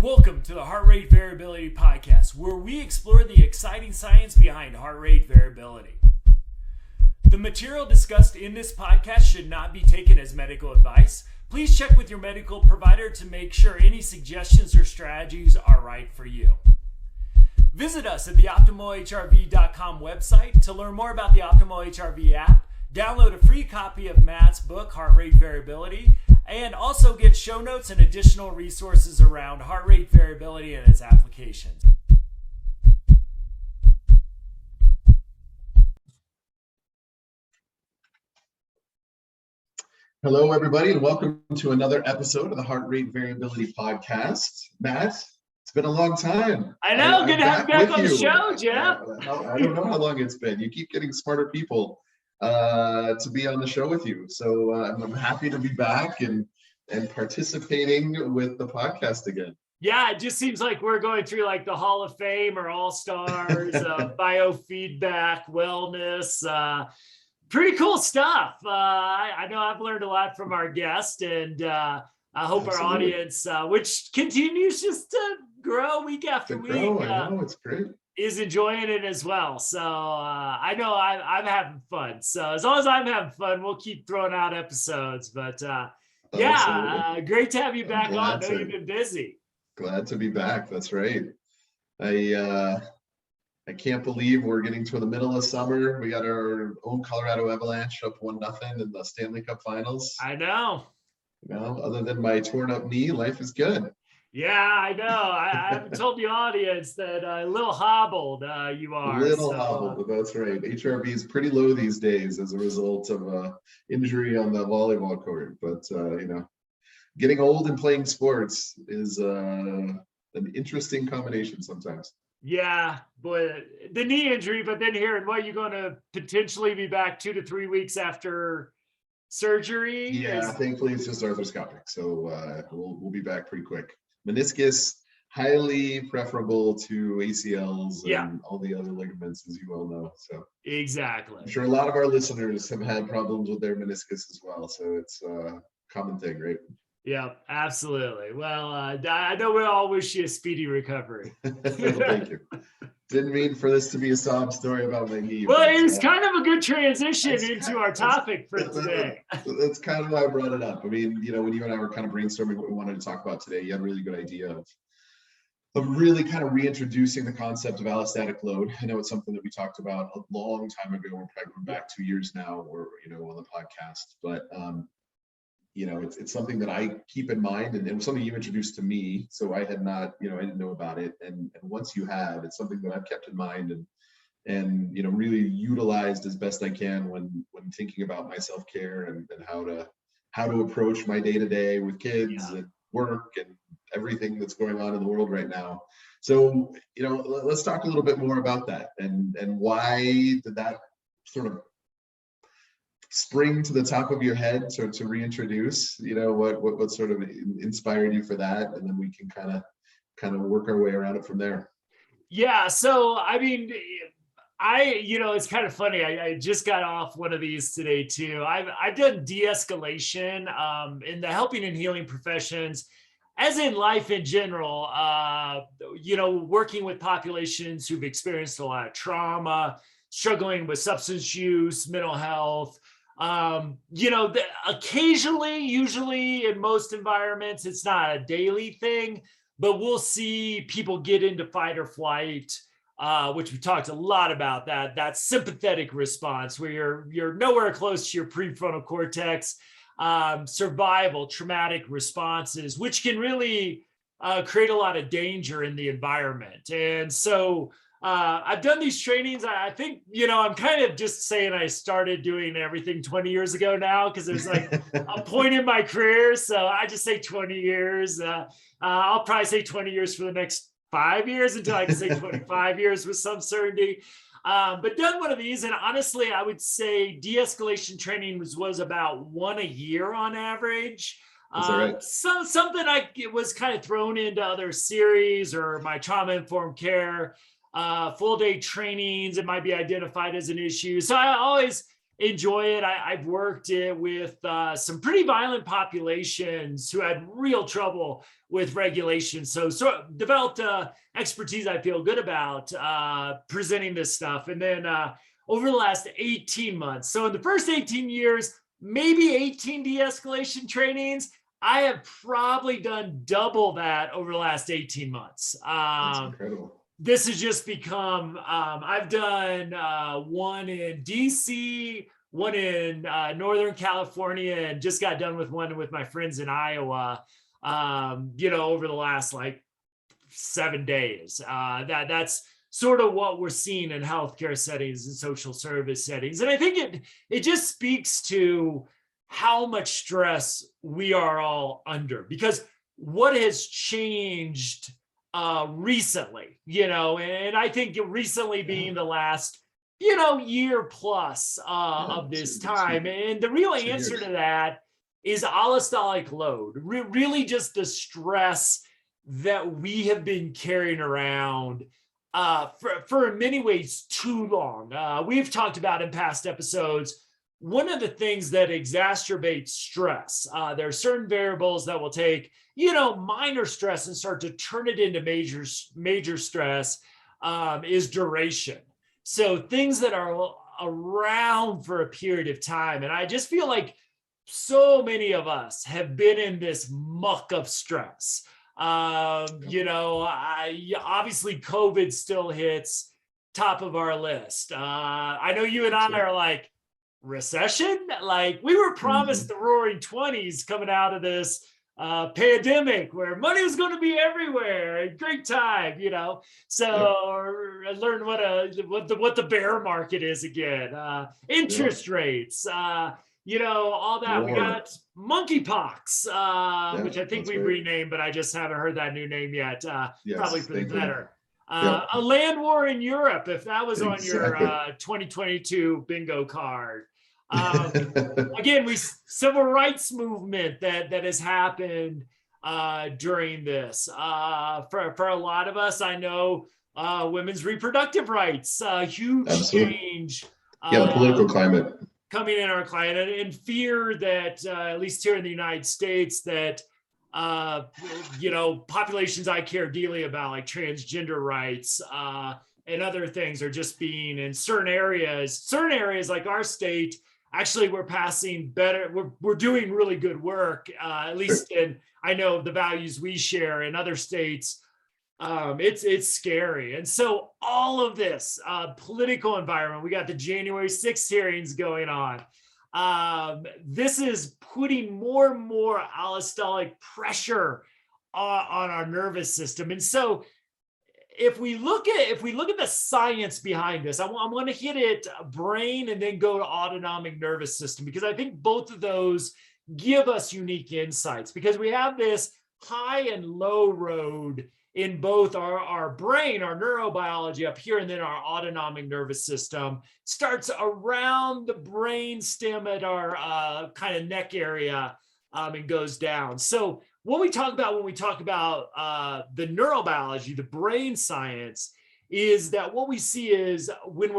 Welcome to the Heart Rate Variability Podcast, where we explore the exciting science behind heart rate variability. The material discussed in this podcast should not be taken as medical advice. Please check with your medical provider to make sure any suggestions or strategies are right for you. Visit us at the OptimalHRV.com website to learn more about the Optimal HRV app, download a free copy of Matt's book, Heart Rate Variability, and also get show notes and additional resources around heart rate variability and its applications. Hello, everybody, and welcome to another episode of the Heart Rate Variability Podcast. Matt, it's been a long time. I know, good to have you back on the show, Jeff. I don't know how long it's been. You keep getting smarter people to be on the show with you. So I'm happy to be back and participating with the podcast again. Yeah, it just seems like we're going through like the Hall of Fame or All-Stars, biofeedback, wellness, pretty cool stuff. I know I've learned a lot from our guest, and I hope Absolutely. Our audience, which continues just to grow week after week, I know, it's great, is enjoying it as well. So I know I'm having fun. So as long as I'm having fun, we'll keep throwing out episodes. But great to have you back on. I know you've been busy. Glad to be back. That's right. I can't believe we're getting to the middle of summer. We got our own Colorado Avalanche up 1-0 in the Stanley Cup Finals. I know. You know, other than my torn up knee, life is good. Yeah, I know. I haven't told the audience that a little hobbled you are. Hobbled, but that's right. HRV is pretty low these days as a result of injury on the volleyball court. But, getting old and playing sports is an interesting combination sometimes. Yeah, boy, the knee injury, but then hearing what you're going to potentially be back 2 to 3 weeks after surgery. Yeah, thankfully it's just arthroscopic, so we'll be back pretty quick. Meniscus, highly preferable to ACLs and all the other ligaments, as you well know. So exactly. I'm sure a lot of our listeners have had problems with their meniscus as well, so it's a common thing, right? Yeah, absolutely. Well, I know we all wish you a speedy recovery. Thank you. Didn't mean for this to be a sob story about my knee. Well, it was kind of a good transition into our topic for today. That's kind of why I brought it up. I mean, when you and I were kind of brainstorming what we wanted to talk about today, you had a really good idea of really kind of reintroducing the concept of allostatic load. I know it's something that we talked about a long time ago. We're probably going back 2 years now, or on the podcast, but it's something that I keep in mind, and it was something you introduced to me, so I had not, I didn't know about it, and once you have, it's something that I've kept in mind and really utilized as best I can when thinking about my self-care and how to approach my day-to-day with kids and work and everything that's going on in the world right now. So let's talk a little bit more about that, and why did that sort of spring to the top of your head to reintroduce, what sort of inspired you for that, and then we can kind of work our way around it from there. Yeah, so I mean, it's kind of funny. I just got off one of these today too. I've done de-escalation in the helping and healing professions, as in life in general. Working with populations who've experienced a lot of trauma, struggling with substance use, mental health. Occasionally, usually in most environments, it's not a daily thing, but we'll see people get into fight or flight, which we talked a lot about, that sympathetic response where you're nowhere close to your prefrontal cortex, survival, traumatic responses, which can really create a lot of danger in the environment. And so I've done these trainings. I think, I'm kind of just saying I started doing everything 20 years ago now, because there's like a point in my career. So I just say 20 years. I'll probably say 20 years for the next 5 years until I can say 25 years with some certainty. But done one of these. And honestly, I would say de-escalation training was about 1 a year on average. Right? Something it was kind of thrown into other series or my trauma-informed care. Full day trainings, it might be identified as an issue. So I always, enjoy it. I've worked it with some pretty violent populations who had real trouble with regulation. So developed expertise I feel good about presenting this stuff. And then over the last 18 months, so in the first 18 years, maybe 18 de-escalation trainings. I have probably done double that over the last 18 months. That's incredible. This has just become, I've done one in DC, one in Northern California, and just got done with one with my friends in Iowa, over the last like 7 days. That's sort of what we're seeing in healthcare settings and social service settings. And I think it just speaks to how much stress we are all under, because what has changed recently, and I think recently being the last, year plus of this time. And the real answer to that is allostatic load, really just the stress that we have been carrying around for in many ways too long. We've talked about in past episodes, one of the things that exacerbates stress, there are certain variables that will take, minor stress and start to turn it into major stress, is duration. So things that are around for a period of time. And I just feel like so many of us have been in this muck of stress. Obviously COVID still hits top of our list. I know you and I are like, recession? Like we were promised the roaring 20s coming out of this pandemic where money was going to be everywhere. A great time, So I learned what the bear market is again. Interest rates, all that. War. We got monkeypox, which I think we renamed, but I just haven't heard that new name yet. Probably for the better. A land war in Europe, if that was on your 2022 bingo card. Again, civil rights movement that has happened during this. For a lot of us, I know women's reproductive rights, huge change. The political climate coming in our climate, and fear that at least here in the United States that populations I care deeply about, like transgender rights and other things, are just being in certain areas like our state. Actually, we're passing better. We're doing really good work, at least in, I know, the values we share. In other states, it's scary. And so all of this political environment, we got the January 6th hearings going on. This is putting more and more allostatic pressure on our nervous system. And so if we look at the science behind this, I want to hit it brain and then go to autonomic nervous system, because I think both of those give us unique insights, because we have this high and low road in both our brain, our neurobiology up here, and then our autonomic nervous system starts around the brain stem at our kind of neck area and goes down. So what we talk about when we talk about the neurobiology, the brain science, is that what we see is when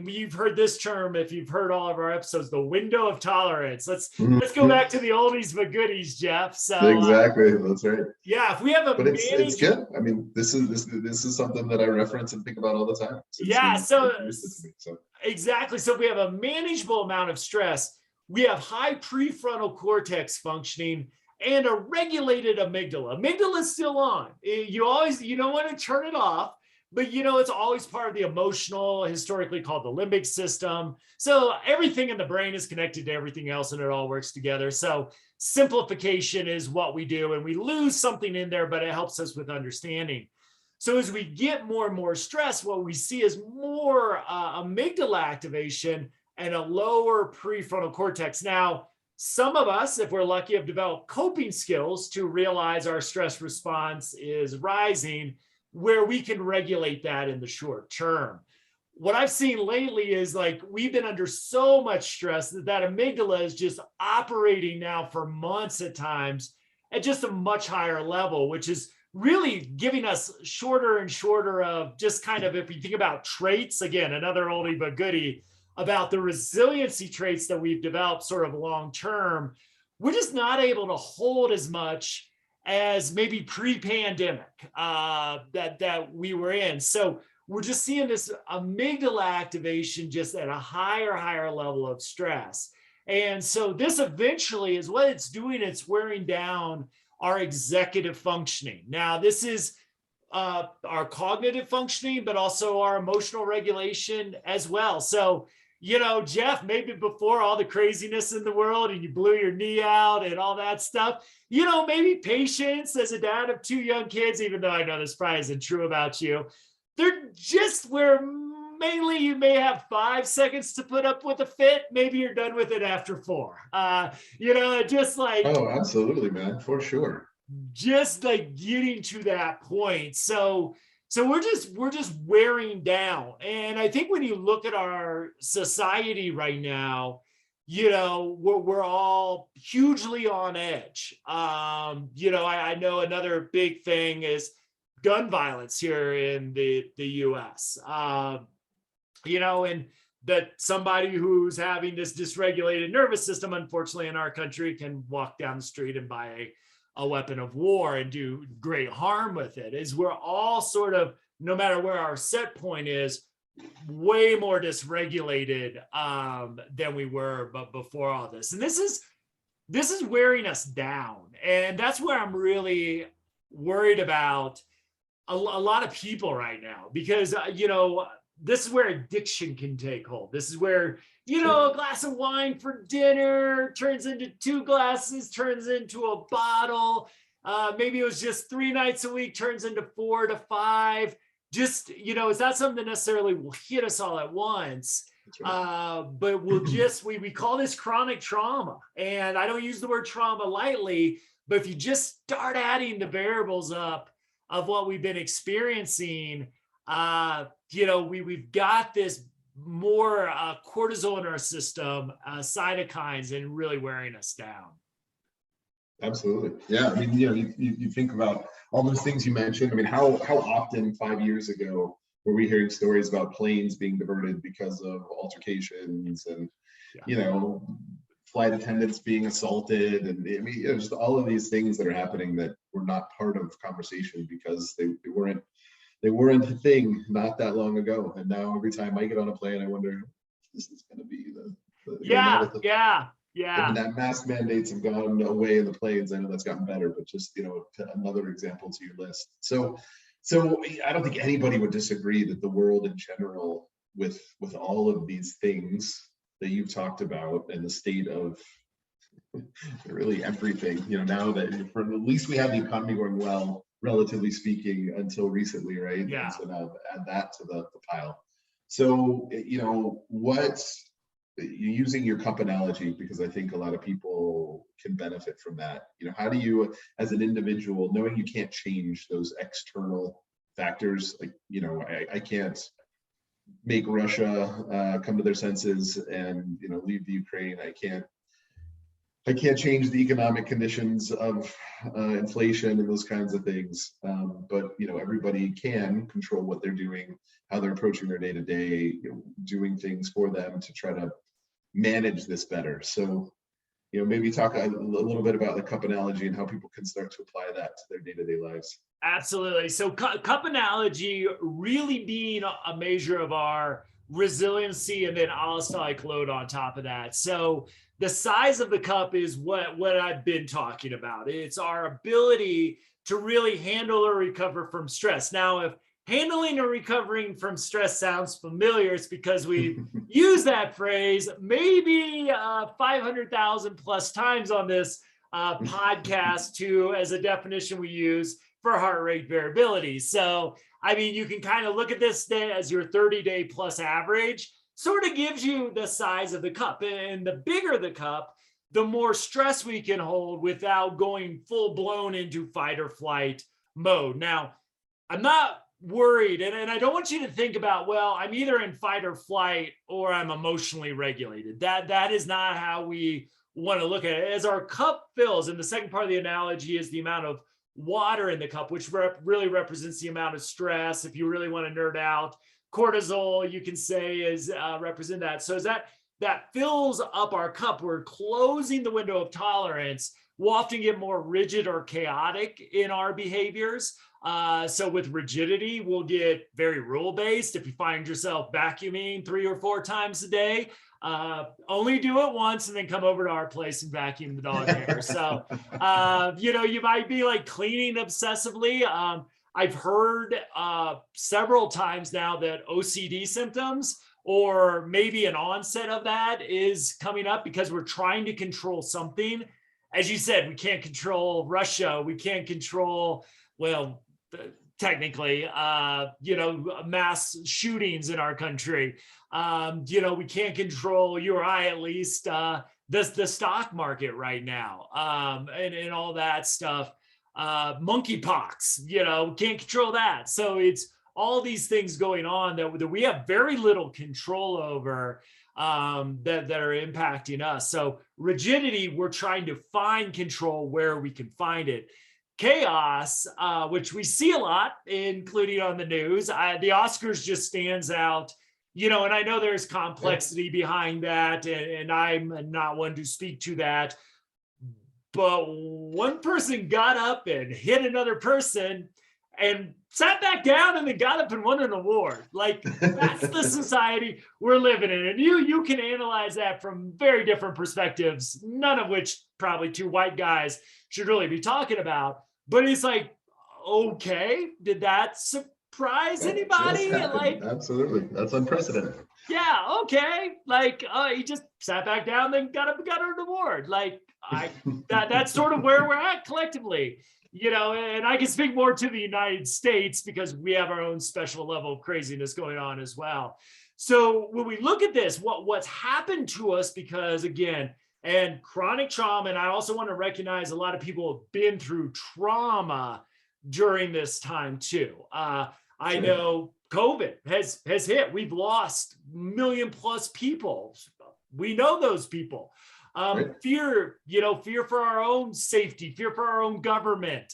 we've heard this term, if you've heard all of our episodes, the window of tolerance. Let's go back to the oldies but goodies, Jeff. So exactly, that's right. Yeah, if we have it's good. I mean, this is something that I reference and think about all the time. Exactly. So if we have a manageable amount of stress, we have high prefrontal cortex functioning and a regulated amygdala. Amygdala is still on. You don't want to turn it off, but it's always part of the emotional, historically called the limbic system. So everything in the brain is connected to everything else and it all works together. So simplification is what we do, and we lose something in there, but it helps us with understanding. So as we get more and more stress, what we see is more amygdala activation and a lower prefrontal cortex. Now, some of us, if we're lucky, have developed coping skills to realize our stress response is rising, where we can regulate that in the short term. What I've seen lately is like we've been under so much stress that amygdala is just operating now for months at times at just a much higher level, which is really giving us shorter and shorter of just kind of, if you think about traits, again, another oldie but goodie, about the resiliency traits that we've developed sort of long term, we're just not able to hold as much as maybe pre-pandemic that we were in. So we're just seeing this amygdala activation just at a higher level of stress. And so this eventually is what it's doing. It's wearing down our executive functioning. Now, this is our cognitive functioning, but also our emotional regulation as well. So, Jeff, maybe before all the craziness in the world and you blew your knee out and all that stuff, maybe patience as a dad of 2 young kids, even though I know this probably isn't true about you, they're just where mainly you may have 5 seconds to put up with a fit. Maybe you're done with it after 4. Just like, oh, absolutely, man, for sure. Just like getting to that point. So we're just wearing down. And I think when you look at our society right now, we're all hugely on edge. I know another big thing is gun violence here in the US. And that somebody who's having this dysregulated nervous system, unfortunately, in our country, can walk down the street and buy a weapon of war and do great harm with it. Is we're all sort of, no matter where our set point is, way more dysregulated than we were but before all this. And this is wearing us down. And that's where I'm really worried about a lot of people right now, because this is where addiction can take hold. This is where, a glass of wine for dinner turns into 2 glasses, turns into a bottle. Maybe it was just 3 nights a week, turns into 4 to 5. Just, it's not something that necessarily will hit us all at once. Right. But we'll just, we call this chronic trauma. And I don't use the word trauma lightly, but if you just start adding the variables up of what we've been experiencing, we've got this more cortisol in our system, cytokines, and really wearing us down. Absolutely. Yeah. I mean, you think about all those things you mentioned. I mean, how often 5 years ago were we hearing stories about planes being diverted because of altercations and, flight attendants being assaulted? And I mean, just all of these things that are happening that were not part of conversation because they weren't a thing not that long ago. And now every time I get on a plane, I wonder if this is going to be the mask mandates have gone away in the planes. I know that's gotten better, but just, another example to your list. So I don't think anybody would disagree that the world in general, with all of these things that you've talked about and the state of really everything, now that at least we have the economy going well, relatively speaking, until recently, right? Yeah. And so now add that to the pile. So, using your cup analogy, because I think a lot of people can benefit from that. How do you, as an individual, knowing you can't change those external factors, like, I can't make Russia come to their senses and, leave the Ukraine. I can't change the economic conditions of inflation and those kinds of things. But, everybody can control what they're doing, how they're approaching their day to day, doing things for them to try to manage this better. So, maybe talk a little bit about the cup analogy and how people can start to apply that to their day-to-day lives. Absolutely. So cup analogy really being a measure of our resiliency and then allostatic load on top of that. So the size of the cup is what I've been talking about. It's our ability to really handle or recover from stress. Now, if handling or recovering from stress sounds familiar, it's because we use that phrase maybe 500,000 plus times on this podcast too, as a definition we use for heart rate variability. So, I mean, you can kind of look at this as your 30-day plus average, sort of gives you the size of the cup. And the bigger the cup, the more stress we can hold without going full blown into fight or flight mode. Now, I'm not worried, and I don't want you to think about, well, I'm either in fight or flight or I'm emotionally regulated. That is not how we want to look at it. As our cup fills, and the second part of the analogy is the amount of water in the cup, which really represents the amount of stress. If you really want to nerd out, cortisol, you can say, is represent that. So as that fills up our cup, we're closing the window of tolerance. We'll often get more rigid or chaotic in our behaviors. So with rigidity, we'll get very rule-based. If you find yourself vacuuming 3 or 4 times a day, only do it once and then come over to our place and vacuum the dog hair. So, you might be like cleaning obsessively. I've heard several times now that OCD symptoms or maybe an onset of that is coming up because we're trying to control something. As you said, we can't control Russia. We can't control, well, technically, mass shootings in our country. We can't control, you or I at least, the stock market right now, and all that stuff. Monkeypox, can't control that. So it's all these things going on that we have very little control over, that are impacting us. So rigidity, we're trying to find control where we can find it. Chaos, which we see a lot, including on the news. The Oscars just stands out, and I know there's complexity behind that, and I'm not one to speak to that. But one person got up and hit another person and sat back down and then got up and won an award. Like, that's the society we're living in. And you can analyze that from very different perspectives, none of which probably 2 white guys should really be talking about. But it's like, okay, did that surprise anybody? Like, absolutely, that's unprecedented. Yeah, okay. Like, he just sat back down, then got up and got an award. Like, that's sort of where we're at collectively, and I can speak more to the United States because we have our own special level of craziness going on as well. So when we look at this, what's happened to us, because again, and chronic trauma, and I also want to recognize a lot of people have been through trauma during this time too. I know COVID has hit. We've lost 1 million+ people. We know those people. Fear, fear for our own safety, fear for our own government,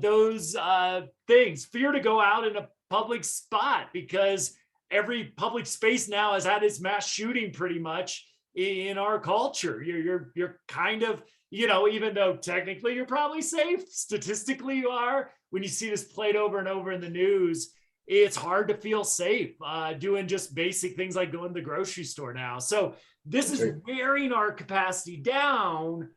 those things, fear to go out in a public spot because every public space now has had its mass shooting pretty much in our culture. You're kind of, even though technically you're probably safe, statistically you are, when you see this played over and over in the news, it's hard to feel safe doing just basic things like going to the grocery store now. So this is wearing our capacity down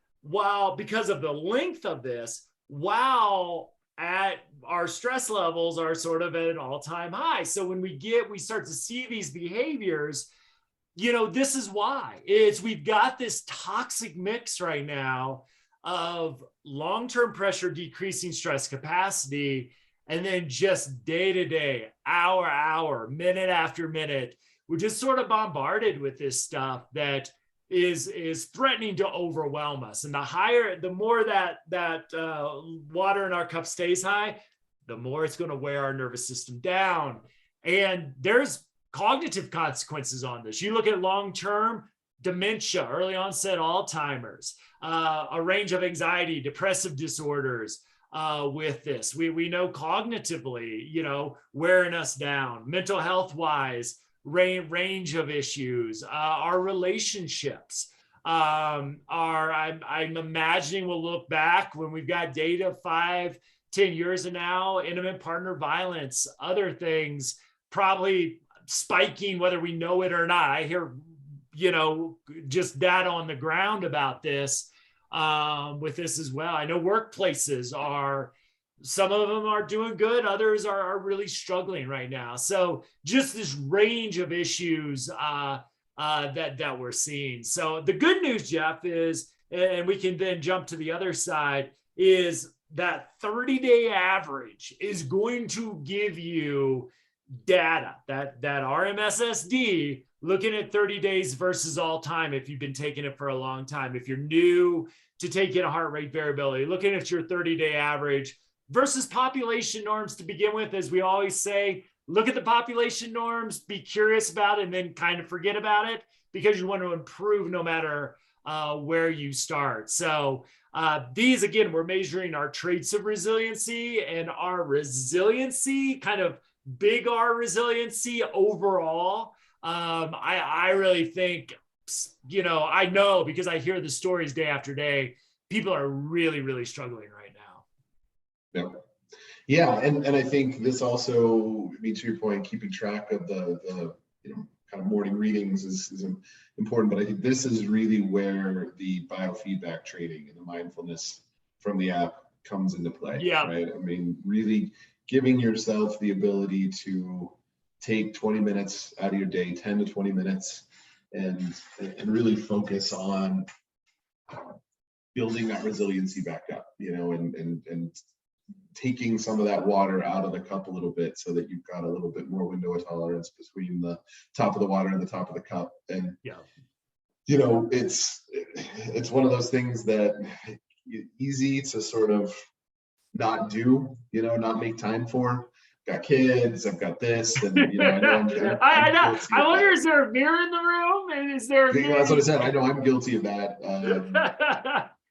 because of the length of this, while at our stress levels are sort of at an all-time high. So when we start to see these behaviors, this is why we've got this toxic mix right now of long-term pressure, decreasing stress capacity, and then just day to day, hour, minute after minute, we're just sort of bombarded with this stuff that is threatening to overwhelm us. And the more that water in our cup stays high, the more it's going to wear our nervous system down. And there's cognitive consequences on this. You look at long-term dementia, early onset Alzheimer's, a range of anxiety, depressive disorders with this. We know cognitively, wearing us down, mental health wise, range of issues, our relationships. I'm imagining we'll look back when we've got data 5-10 years from now, intimate partner violence, other things probably spiking, whether we know it or not. I hear, just data on the ground about this with this as well. I know workplaces some of them are doing good, others are really struggling right now. So just this range of issues that we're seeing. So the good news, Jeff, is, and we can then jump to the other side, is that 30-day average is going to give you data, that RMSSD, looking at 30 days versus all time if you've been taking it for a long time. If you're new to taking a heart rate variability, looking at your 30-day average versus population norms to begin with. As we always say, look at the population norms, be curious about it, and then kind of forget about it, because you want to improve no matter where you start. So these, again, we're measuring our traits of resiliency, and our resiliency kind of big R resiliency overall. I really think, I know because I hear the stories day after day, people are really, really struggling right now. Yeah. Yeah, and I think this also, I mean, to your point, keeping track of the kind of morning readings is important, but I think this is really where the biofeedback training and the mindfulness from the app comes into play, Yeah. right? I mean, really giving yourself the ability to take 20 minutes out of your day, 10 to 20 minutes, and really focus on building that resiliency back up, and taking some of that water out of the cup a little bit so that you've got a little bit more window of tolerance between the top of the water and the top of the cup. And it's one of those things that easy to sort of not do, not make time for. Got kids, I've got this, and I know I'm guilty I wonder, of is there a mirror in the room? And is there a mirror? That's what I said. I know I'm guilty of that.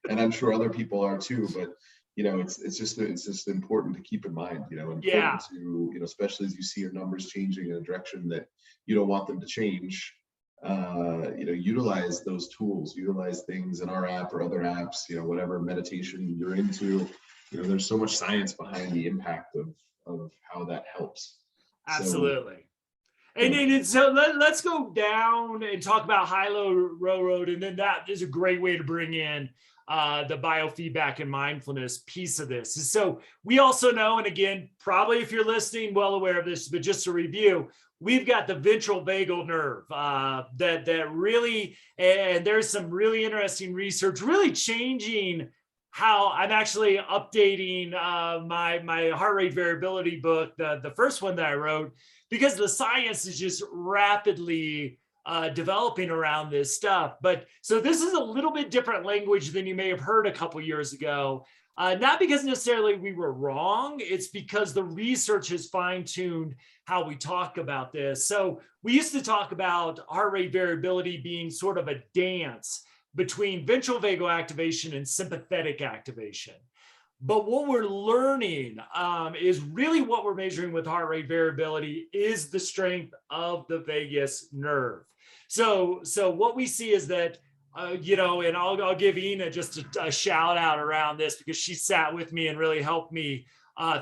And I'm sure other people are too, but it's just important to keep in mind, important to, especially as you see your numbers changing in a direction that you don't want them to change, utilize those tools, utilize things in our app or other apps, whatever meditation you're into, there's so much science behind the impact of how that helps. Absolutely. So, let's go down and talk about high-low railroad, and then that is a great way to bring in the biofeedback and mindfulness piece of this. So we also know, and again, probably if you're listening, well aware of this, but just to review, we've got the ventral vagal nerve that really, and there's some really interesting research, really changing how I'm actually updating my heart rate variability book, the first one that I wrote, because the science is just rapidly developing around this stuff. But so this is a little bit different language than you may have heard a couple years ago. Not because necessarily we were wrong, it's because the research has fine-tuned how we talk about this. So we used to talk about heart rate variability being sort of a dance between ventral vagal activation and sympathetic activation. But what we're learning is really what we're measuring with heart rate variability is the strength of the vagus nerve. So what we see is that, and I'll give Ina just a shout out around this because she sat with me and really helped me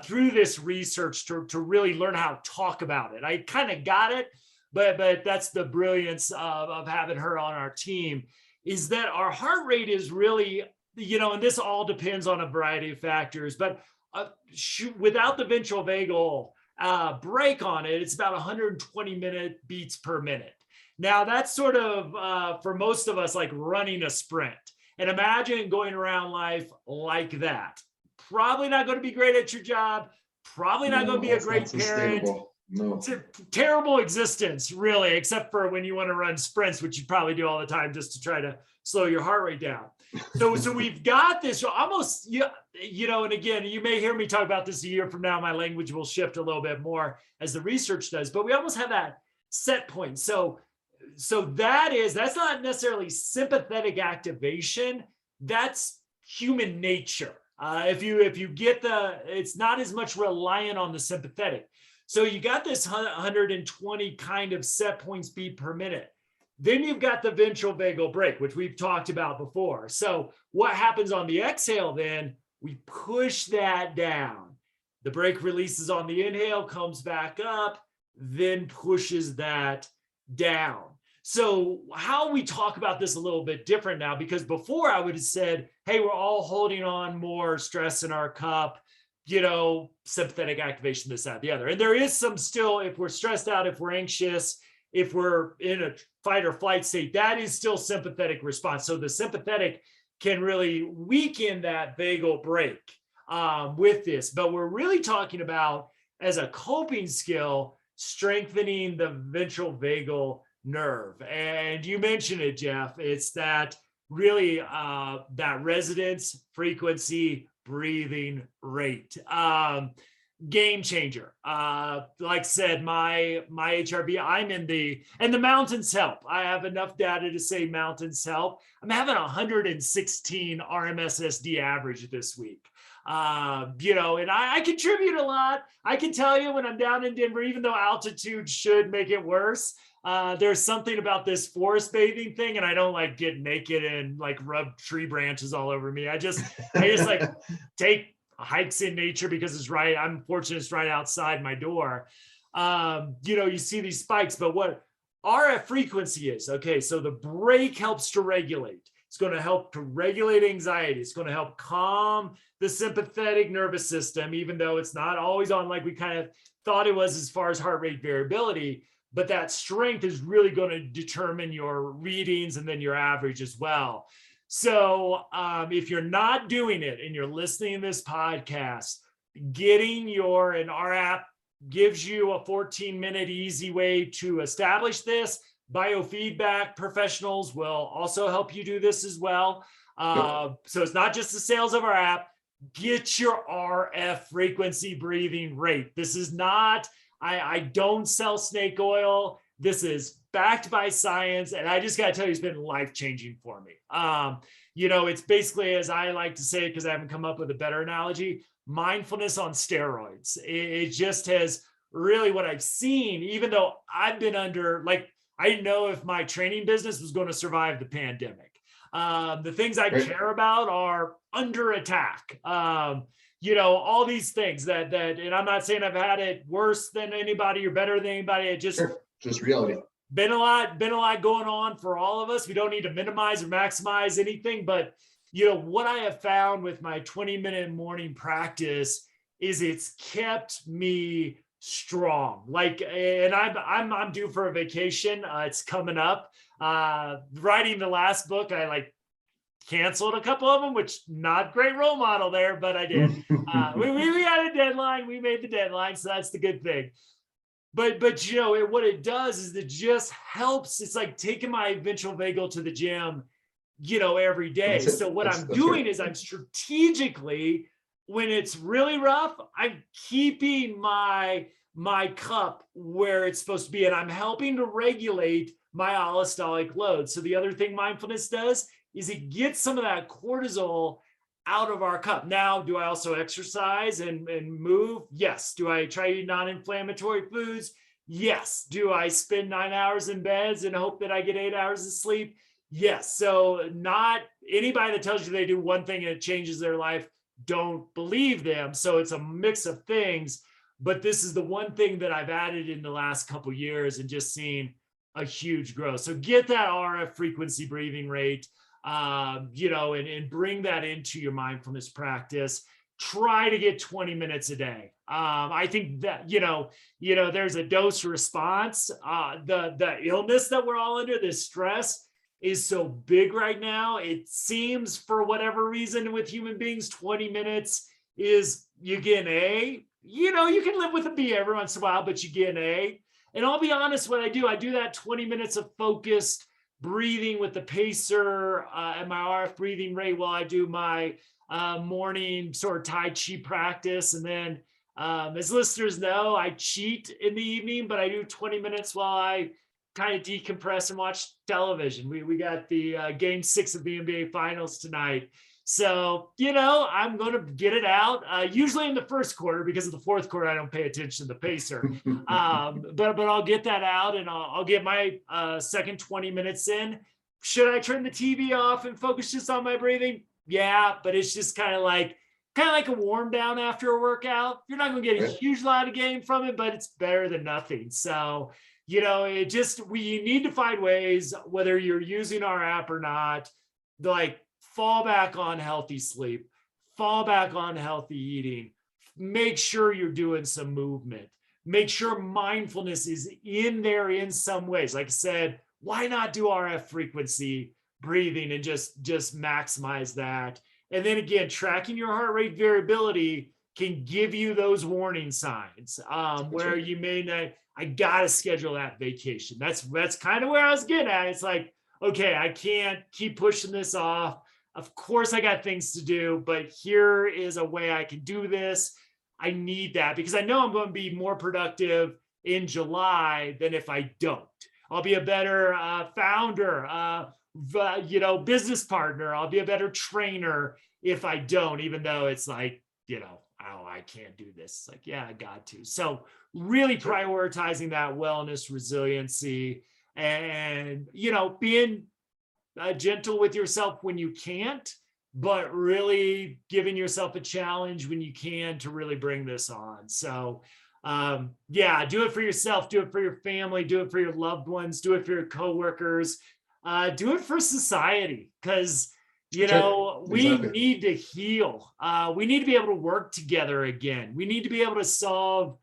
through this research to really learn how to talk about it. I kind of got it, but that's the brilliance of having her on our team, is that our heart rate is really, and this all depends on a variety of factors, but without the ventral vagal brake on it, it's about 120 beats per minute. Now that's sort of, for most of us, like running a sprint. And imagine going around life like that. Probably not going to be great at your job, probably not going to be a great parent. No. It's a terrible existence, really, except for when you want to run sprints, which you probably do all the time just to try to slow your heart rate down. So we've got this almost, and again, you may hear me talk about this a year from now. My language will shift a little bit more as the research does, but we almost have that set point. So that's not necessarily sympathetic activation. That's human nature. If you get it's not as much reliant on the sympathetic. So you got this 120 kind of set points beat per minute. Then you've got the ventral vagal brake, which we've talked about before. So what happens on the exhale then? We push that down. The brake releases on the inhale, comes back up, then pushes that down. So how we talk about this a little bit different now, because before I would have said, hey, we're all holding on more stress in our cup, sympathetic activation, this, that, the other. And there is some still, if we're stressed out, if we're anxious, if we're in a fight or flight state, that is still sympathetic response. So the sympathetic can really weaken that vagal brake with this. But we're really talking about, as a coping skill, strengthening the ventral vagal nerve. And you mentioned it, Jeff. It's that really that resonance, frequency, breathing rate. game changer. Like I said, my HRV, and the mountains help. I have enough data to say mountains help. I'm having 116 RMSSD average this week. And I contribute a lot. I can tell you when I'm down in Denver, even though altitude should make it worse, there's something about this forest bathing thing, and I don't like get naked and like rub tree branches all over me. I just like take hikes in nature because I'm fortunate it's right outside my door. You see these spikes, but what RF frequency is, okay, so the break helps to regulate. It's going to help to regulate anxiety. It's going to help calm the sympathetic nervous system, even though it's not always on like we kind of thought it was as far as heart rate variability. But that strength is really going to determine your readings and then your average as well. So if you're not doing it and you're listening to this podcast, and our app gives you a 14-minute easy way to establish this. Biofeedback professionals will also help you do this as well. So it's not just the sales of our app. Get your RF frequency breathing rate. This is not, I don't sell snake oil. This is backed by science. And I just got to tell you, it's been life-changing for me. It's basically, as I like to say, because I haven't come up with a better analogy, mindfulness on steroids. It just has really what I've seen, even though I've been under, like, I didn't know if my training business was going to survive the pandemic. The things I care about are under attack. All these things that, and I'm not saying I've had it worse than anybody or better than anybody. It just reality. Been a lot going on for all of us. We don't need to minimize or maximize anything, but what I have found with my 20-minute morning practice is it's kept me strong. Like, and I'm due for a vacation. It's coming up. Writing the last book, I canceled a couple of them, which not great role model there, but I did. We had a deadline. We made the deadline, so that's the good thing. But what it does is it just helps. It's like taking my ventral vagal to the gym, every day. So what I'm doing is I'm strategically, when it's really rough, I'm keeping my cup where it's supposed to be, and I'm helping to regulate my allostatic load. So the other thing mindfulness does is it gets some of that cortisol out of our cup. Now, do I also exercise and move? Yes. Do I try to eat non-inflammatory foods? Yes. Do I spend 9 hours in beds and hope that I get 8 hours of sleep? Yes. So not anybody that tells you they do one thing and it changes their life, don't believe them. So it's a mix of things, but this is the one thing that I've added in the last couple of years and just seen a huge growth. So get that RF frequency breathing rate, and bring that into your mindfulness practice. Try to get 20 minutes a day. I think that, there's a dose response. The illness that we're all under, this stress is so big right now. It seems for whatever reason with human beings, 20 minutes is, you get an A. You can live with a B every once in a while, but you get an A. And I'll be honest, what I do that 20 minutes of focused breathing with the pacer and my RF breathing rate while I do my morning sort of Tai Chi practice. And then as listeners know, I cheat in the evening, but I do 20 minutes while I kind of decompress and watch television. We got the game 6 of the NBA finals tonight. So, I'm going to get it out, usually in the first quarter, because of the fourth quarter, I don't pay attention to the pacer. But I'll get that out and I'll get my second 20 minutes in. Should I turn the TV off and focus just on my breathing? Yeah, but it's just kind of like a warm down after a workout. You're not going to get a huge lot of gain from it, but it's better than nothing. So, we need to find ways, whether you're using our app or not, fall back on healthy sleep, fall back on healthy eating, make sure you're doing some movement, make sure mindfulness is in there in some ways. Like I said, why not do RF frequency breathing and just maximize that? And then again, tracking your heart rate variability can give you those warning signs where you may not, I got to schedule that vacation. That's kind of where I was getting at. It's like, okay, I can't keep pushing this off. Of course, I got things to do, but here is a way I can do this. I need that because I know I'm going to be more productive in July than if I don't. I'll be a better founder, business partner. I'll be a better trainer if I don't, even though it's like, oh, I can't do this. It's like, yeah, I got to. So really prioritizing that wellness, resiliency, and, being gentle with yourself when you can't, but really giving yourself a challenge when you can to really bring this on. So do it for yourself, do it for your family, do it for your loved ones, do it for your coworkers, do it for society, because we need to heal. We need to be able to work together again. We need to be able to solve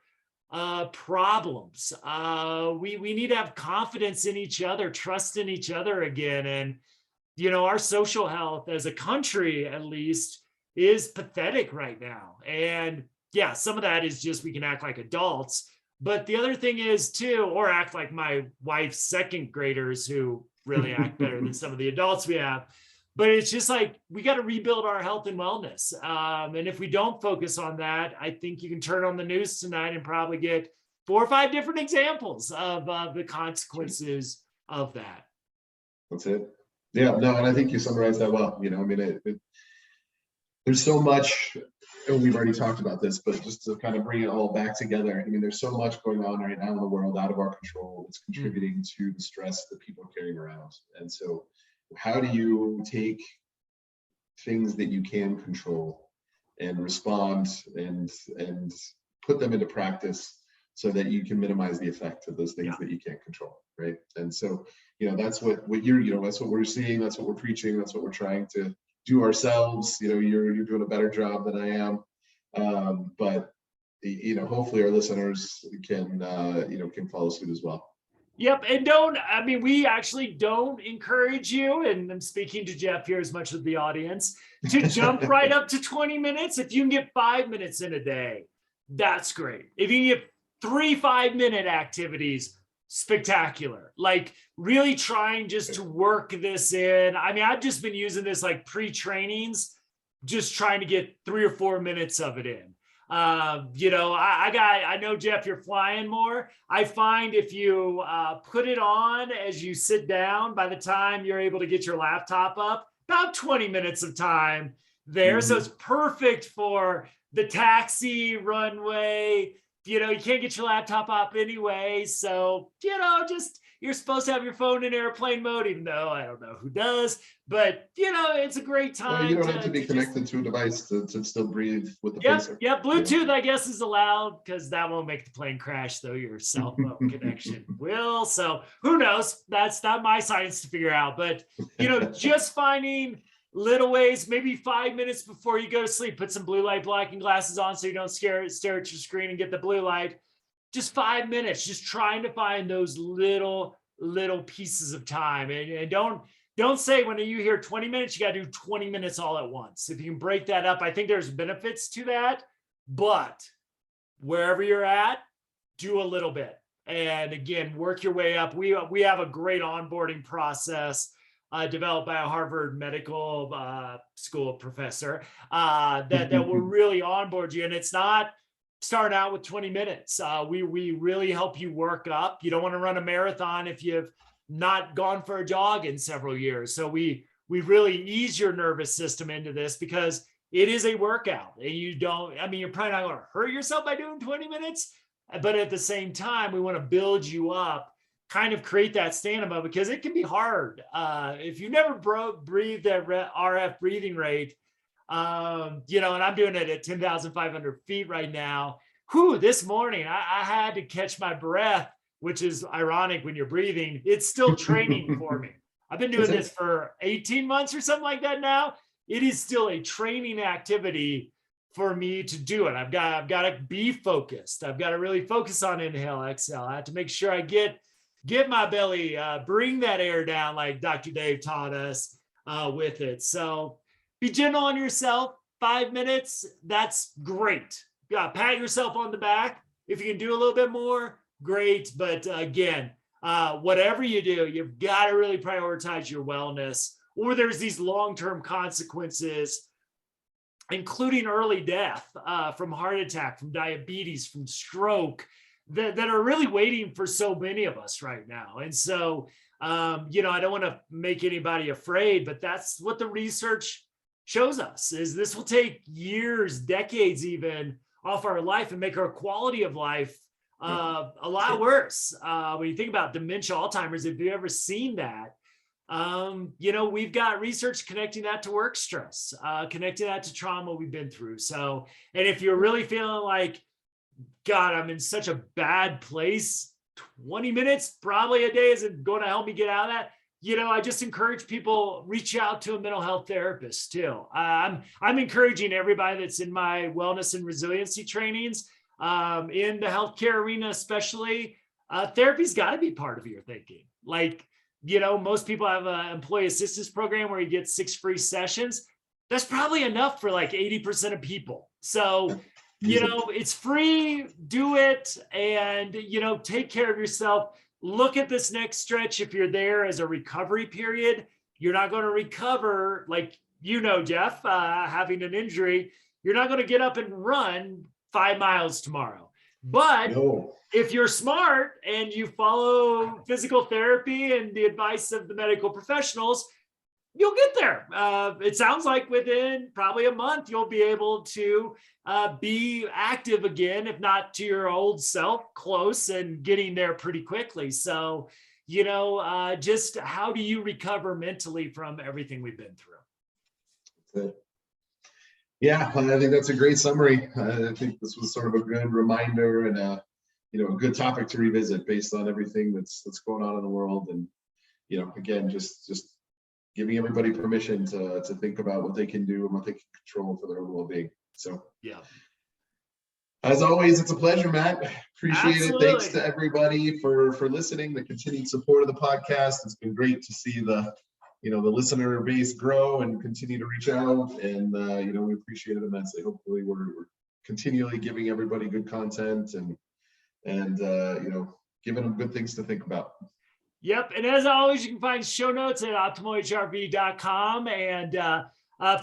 problems. We need to have confidence in each other, trust in each other again. And our social health as a country, at least, is pathetic right now. And yeah, some of that is just we can act like adults. But the other thing is too, or act like my wife's second graders who really act better than some of the adults we have. But it's just like, we got to rebuild our health and wellness. And if we don't focus on that, I think you can turn on the news tonight and probably get 4 or 5 different examples of the consequences of that. That's it. Yeah, no, and I think you summarized that well. There's so much, and we've already talked about this, but just to kind of bring it all back together, there's so much going on right now in the world out of our control. It's contributing to the stress that people are carrying around. And so how do you take things that you can control and respond and put them into practice so that you can minimize the effect of those things that you can't control, right? And so, that's what you're, that's what we're seeing, that's what we're preaching, that's what we're trying to do ourselves. You're doing a better job than I am, but hopefully our listeners can follow suit as well. Yep. And we actually don't encourage you, and I'm speaking to Jeff here as much as the audience, to jump right up to 20 minutes. If you can get 5 minutes in a day, that's great. If you can get 3 5-minute activities, spectacular. Like really trying just to work this in. I've just been using this like pre-trainings, just trying to get 3 or 4 minutes of it in. I know, Jeff, you're flying more. I find if you put it on as you sit down, by the time you're able to get your laptop up, about 20 minutes of time there. So it's perfect for the taxi runway. You can't get your laptop up anyway. So, just you're supposed to have your phone in airplane mode, even though I don't know who does. But, it's a great time. Well, you don't have to be connected to a device to still breathe with the pacer. Yeah, Bluetooth, I guess, is allowed because that won't make the plane crash, though your cell phone connection will. So who knows? That's not my science to figure out. But, just finding little ways, maybe 5 minutes before you go to sleep, put some blue light blocking glasses on so you don't stare at your screen and get the blue light. Just 5 minutes, just trying to find those little pieces of time. And don't say when you hear 20 minutes, you got to do 20 minutes all at once. If you can break that up, I think there's benefits to that. But wherever you're at, do a little bit. And again, work your way up. We have a great onboarding process developed by a Harvard Medical School professor that will really onboard you. And it's not starting out with 20 minutes. We really help you work up. You don't want to run a marathon if you've not gone for a jog in several years. So we really ease your nervous system into this because it is a workout. And you're probably not going to hurt yourself by doing 20 minutes. But at the same time, we want to build you up, kind of create that stamina because it can be hard. If you never breathed at RF breathing rate, and I'm doing it at 10,500 feet right now. This morning, I had to catch my breath, which is ironic when you're breathing. It's still training for me. I've been doing this for 18 months or something like that now. It is still a training activity for me to do it. I've got to be focused. I've got to really focus on inhale, exhale. I have to make sure I get my belly, bring that air down like Dr. Dave taught us with it. So be gentle on yourself. 5 minutes, that's great. Pat yourself on the back. If you can do a little bit more, great. But again, whatever you do, you've got to really prioritize your wellness, or there's these long-term consequences including early death from heart attack, from diabetes, from stroke, that are really waiting for so many of us right now. And so, you know, I don't want to make anybody afraid, but that's what the research shows us, is this will take years, decades even, off our life and make our quality of life a lot worse. When you think about dementia, Alzheimer's, if you've ever seen that, you know, we've got research connecting that to work stress, connecting that to trauma we've been through. So, and if you're really feeling like, God, I'm in such a bad place, 20 minutes probably a day isn't going to help me get out of that. You know, I just encourage people, reach out to a mental health therapist too. I'm encouraging everybody that's in my wellness and resiliency trainings, in the healthcare arena especially, therapy's got to be part of your thinking. Like, you know, most people have an employee assistance program where you get 6 free sessions. That's probably enough for like 80% of people. So, you know, it's free, do it, and, you know, take care of yourself. Look at this next stretch. If you're there as a recovery period, you're not going to recover, like, you know, Jeff, having an injury, you're not going to get up and run 5 miles tomorrow. But if you're smart and you follow physical therapy and the advice of the medical professionals, you'll get there. It sounds like within probably a month, you'll be able to be active again, if not to your old self, close, and getting there pretty quickly. So, you know, just how do you recover mentally from everything we've been through? Yeah, I think that's a great summary. I think this was sort of a good reminder and a, you know, a good topic to revisit based on everything that's going on in the world. And, you know, again, just giving everybody permission to think about what they can do and what they can control for their own well-being. So, yeah. As always, it's a pleasure, Matt. Appreciate Absolutely. It. Thanks to everybody for listening, the continued support of the podcast. It's been great to see the, you know, the listener base grow and continue to reach out. And, you know, we appreciate it immensely. Hopefully we're continually giving everybody good content and you know, giving them good things to think about. Yep. And as always, you can find show notes at optimalhrv.com, and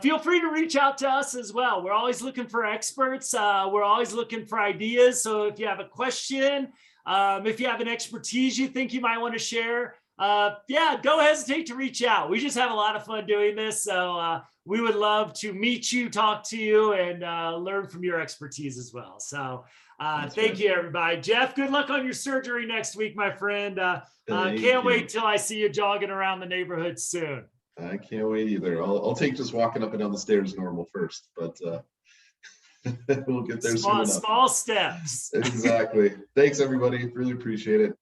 feel free to reach out to us as well. We're always looking for experts. We're always looking for ideas. So if you have a question, if you have an expertise you think you might want to share, yeah, don't hesitate to reach out. We just have a lot of fun doing this. So we would love to meet you, talk to you, and learn from your expertise as well. So thank you, everybody. Jeff, good luck on your surgery next week, my friend. Can't wait till I see you jogging around the neighborhood soon. I can't wait either. I'll take just walking up and down the stairs normal first, but we'll get there soon enough. Small steps. Exactly. Thanks, everybody. Really appreciate it.